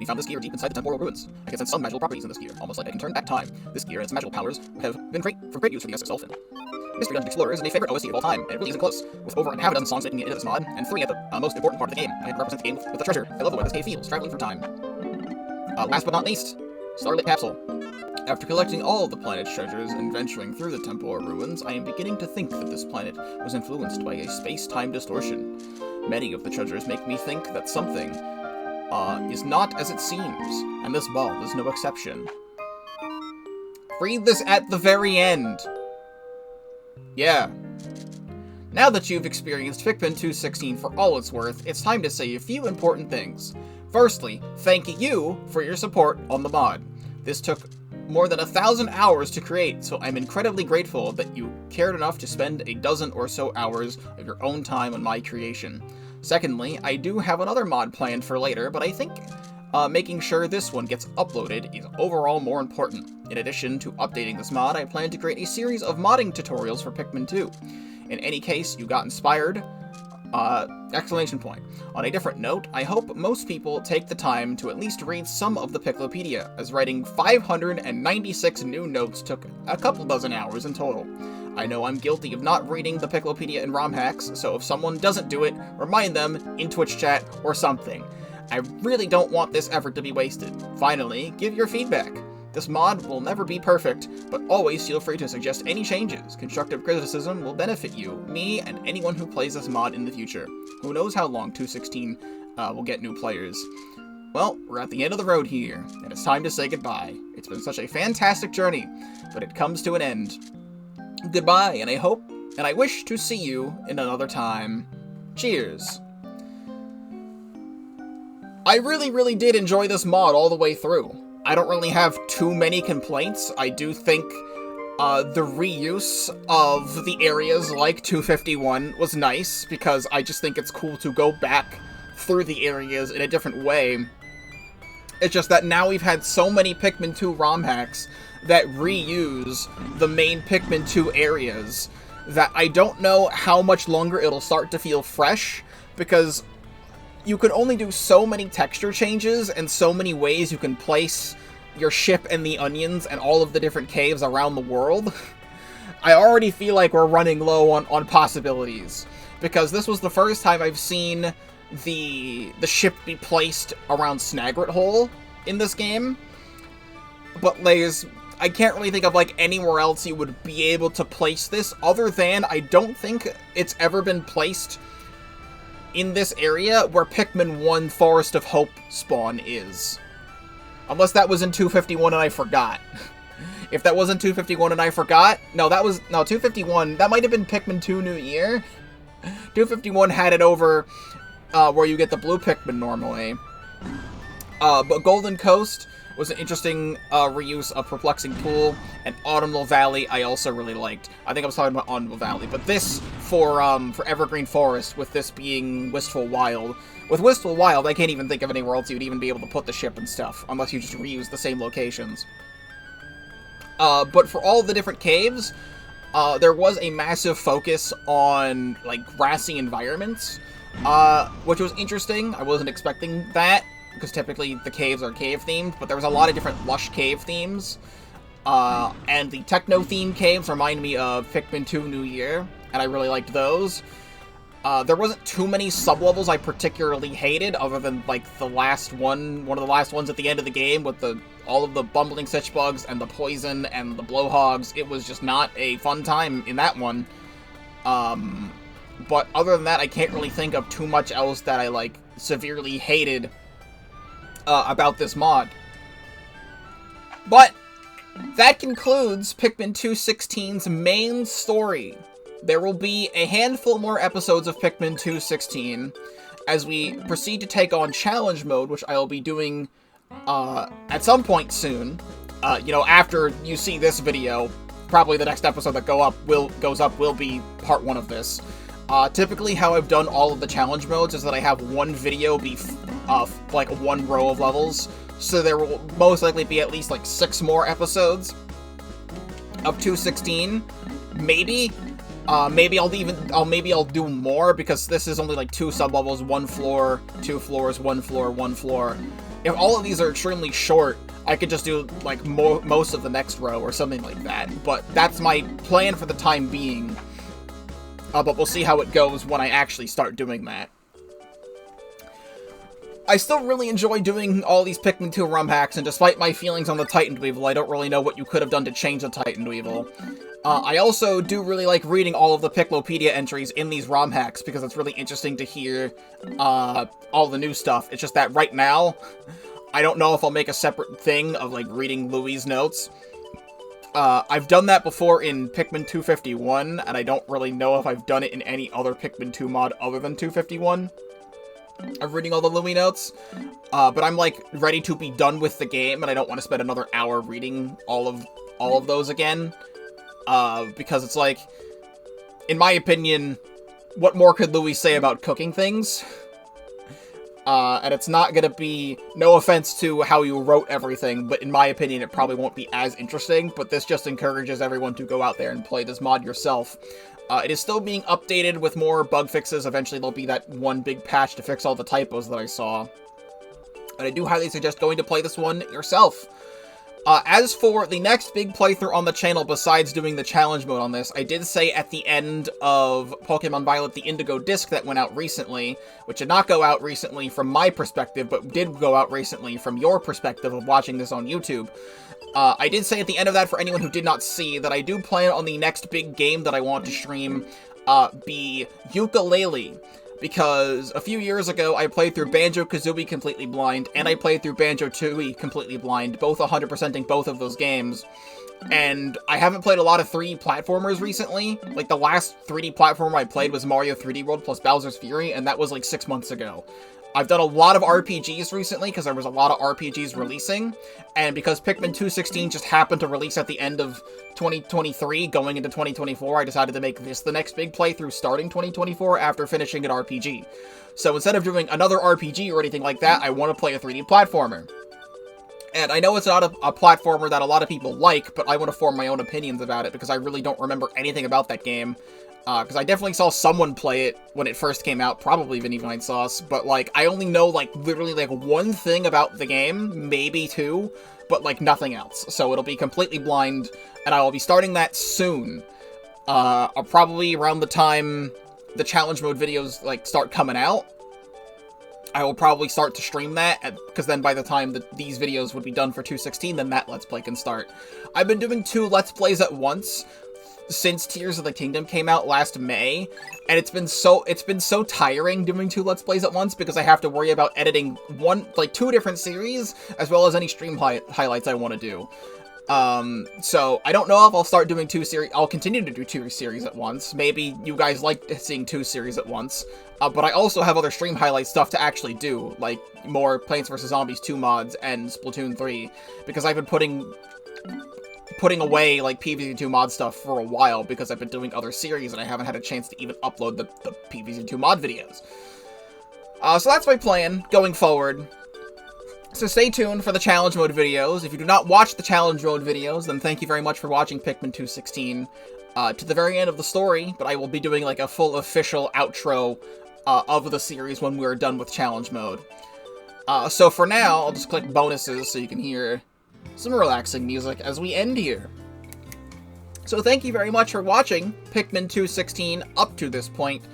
We found this gear deep inside the temporal ruins. I can sense some magical properties in this gear, almost like I can turn back time. This gear and its magical powers have been great use for the SS Dolphin. Mystery Dungeon Explorer is my favorite OST of all time, and it really isn't close. With over half a dozen songs making it into this mod, and 3 at the most important part of the game. I had to represent the game with the treasure. I love the way this cave feels, traveling through time. Last but not least, Starlit Capsule. After collecting all of the planet's treasures and venturing through the Temporal ruins, I am beginning to think that this planet was influenced by a space-time distortion. Many of the treasures make me think that something is not as it seems, and this ball is no exception. Read this at the very end. Yeah. Now that you've experienced Pikmin 2.16 for all it's worth, it's time to say a few important things. Firstly, thank you for your support on the mod. This took more than 1,000 hours to create, so I'm incredibly grateful that you cared enough to spend a dozen or so hours of your own time on my creation. Secondly, I do have another mod planned for later, but I think making sure this one gets uploaded is overall more important. In addition to updating this mod, I plan to create a series of modding tutorials for Pikmin 2. In any case, you got inspired, exclamation point. On a different note, I hope most people take the time to at least read some of the Piklopedia, as writing 596 new notes took a couple dozen hours in total. I know I'm guilty of not reading the Piklopedia in ROM hacks, so if someone doesn't do it, remind them in Twitch chat or something. I really don't want this effort to be wasted. Finally, give your feedback. This mod will never be perfect, but always feel free to suggest any changes. Constructive criticism will benefit you, me, and anyone who plays this mod in the future. Who knows how long 2.16 will get new players. Well, we're at the end of the road here, and it's time to say goodbye. It's been such a fantastic journey, but it comes to an end. Goodbye, and I wish to see you in another time. Cheers. I really did enjoy this mod all the way through. I don't really have too many complaints. I do think the reuse of the areas like 251 was nice, because I just think it's cool to go back through the areas in a different way. It's just that now we've had so many Pikmin 2 ROM hacks that reuse the main Pikmin 2 areas that I don't know how much longer it'll start to feel fresh, because you can only do so many texture changes and so many ways you can place your ship and the onions and all of the different caves around the world. I already feel like we're running low on possibilities, because this was the first time I've seen the ship be placed around Snagrit Hole in this game. But I can't really think of like anywhere else you would be able to place this, other than I don't think it's ever been placed in this area where Pikmin 1 Forest of Hope spawn is. Unless that was in 251 and I forgot. If that was in 251 and I forgot, no, 251, that might have been Pikmin 2 New Year. 251 had it over where you get the blue Pikmin normally. But Golden Coast was an interesting reuse of Perplexing Pool, and Autumnal Valley I also really liked. I think I was talking about Autumnal Valley, but this for Evergreen Forest, with this being Wistful Wild. With Wistful Wild, I can't even think of anywhere else you'd even be able to put the ship and stuff, unless you just reuse the same locations. But for all the different caves, there was a massive focus on, like, grassy environments, which was interesting. I wasn't expecting that, because typically the caves are cave-themed, but there was a lot of different lush cave themes. And the techno-themed caves remind me of Pikmin 2 New Year, and I really liked those. There wasn't too many sub-levels I particularly hated, other than, like, the last one of the last ones at the end of the game, with all of the bumbling stitch bugs, and the poison, and the blowhogs. It was just not a fun time in that one. But other than that, I can't really think of too much else that I, like, severely hated about this mod. But that concludes Pikmin 2.16's main story. There will be a handful more episodes of Pikmin 2.16 as we proceed to take on Challenge Mode, which I will be doing at some point soon. You know, after you see this video, probably the next episode that goes up will be part 1 of this. Typically, how I've done all of the challenge modes is that I have one video be like one row of levels, so there will most likely be at least like 6 more episodes of 2.16. Maybe I'll do more, because this is only like 2 sub-levels, 1 floor, 2 floors, 1 floor, 1 floor. If all of these are extremely short, I could just do like most of the next row or something like that. But that's my plan for the time being. But we'll see how it goes when I actually start doing that. I still really enjoy doing all these Pikmin 2 ROM hacks, and despite my feelings on the Titan Dweevil, I don't really know what you could have done to change the Titan Dweevil. I also do really like reading all of the Piclopedia entries in these ROM hacks, because it's really interesting to hear all the new stuff. It's just that right now, I don't know if I'll make a separate thing of, like, reading Louie's notes. I've done that before in Pikmin 251, and I don't really know if I've done it in any other Pikmin 2 mod other than 251. Of reading all the Louie notes, but I'm, like, ready to be done with the game, and I don't want to spend another hour reading all of those again, because it's like, in my opinion, what more could Louie say about cooking things? And it's not gonna be, no offense to how you wrote everything, but in my opinion, it probably won't be as interesting, but this just encourages everyone to go out there and play this mod yourself. It is still being updated with more bug fixes. Eventually there'll be that one big patch to fix all the typos that I saw. And I do highly suggest going to play this one yourself. As for the next big playthrough on the channel, besides doing the challenge mode on this, I did say at the end of Pokemon Violet the Indigo disc that went out recently, which did not go out recently from my perspective, but did go out recently from your perspective of watching this on YouTube. I did say at the end of that, for anyone who did not see, that I do plan on the next big game that I want to stream be Yooka-Laylee. Because a few years ago, I played through Banjo-Kazooie completely blind, and I played through Banjo-Tooie completely blind, both 100%ing both of those games. And I haven't played a lot of 3D platformers recently. Like, the last 3D platformer I played was Mario 3D World plus Bowser's Fury, and that was like 6 months ago. I've done a lot of RPGs recently, because there was a lot of RPGs releasing, and because Pikmin 216 just happened to release at the end of 2023, going into 2024, I decided to make this the next big playthrough starting 2024 after finishing an RPG. So instead of doing another RPG or anything like that, I want to play a 3D platformer. And I know it's not a platformer that a lot of people like, but I want to form my own opinions about it, because I really don't remember anything about that game. Because I definitely saw someone play it when it first came out, probably Vinny Vine Sauce, but, like, I only know, like, literally, like, one thing about the game, maybe two, but, like, nothing else. So it'll be completely blind, and I will be starting that soon. Probably around the time the challenge mode videos, like, start coming out. I will probably start to stream that, because then by the time that these videos would be done for 216, then that Let's Play can start. I've been doing 2 Let's Plays at once since Tears of the Kingdom came out last May, and it's been so tiring doing 2 Let's Plays at once, because I have to worry about editing 2 different series, as well as any stream highlights I want to do. So I don't know if I'll start doing 2 series. I'll continue to do 2 series at once. Maybe you guys like seeing 2 series at once. But I also have other stream highlight stuff to actually do, like more Plants vs. Zombies 2 mods and Splatoon 3, because I've been putting away, like, PvZ2 mod stuff for a while, because I've been doing other series, and I haven't had a chance to even upload the PvZ2 mod videos. So that's my plan, going forward. So stay tuned for the challenge mode videos. If you do not watch the challenge mode videos, then thank you very much for watching Pikmin 216 to the very end of the story, but I will be doing, like, a full official outro of the series when we're done with challenge mode. So for now, I'll just click bonuses so you can hear some relaxing music as we end here. So thank you very much for watching Pikmin 216 up to this point.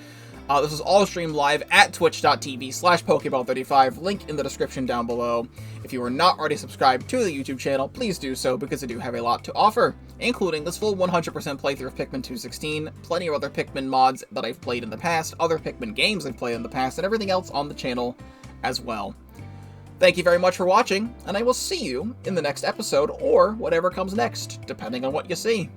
This is all streamed live at twitch.tv/Pokeball35, link in the description down below. If you are not already subscribed to the YouTube channel, please do so, because I do have a lot to offer, including this full 100% playthrough of Pikmin 216, plenty of other Pikmin mods that I've played in the past, other Pikmin games I've played in the past, and everything else on the channel as well. Thank you very much for watching, and I will see you in the next episode, or whatever comes next, depending on what you see.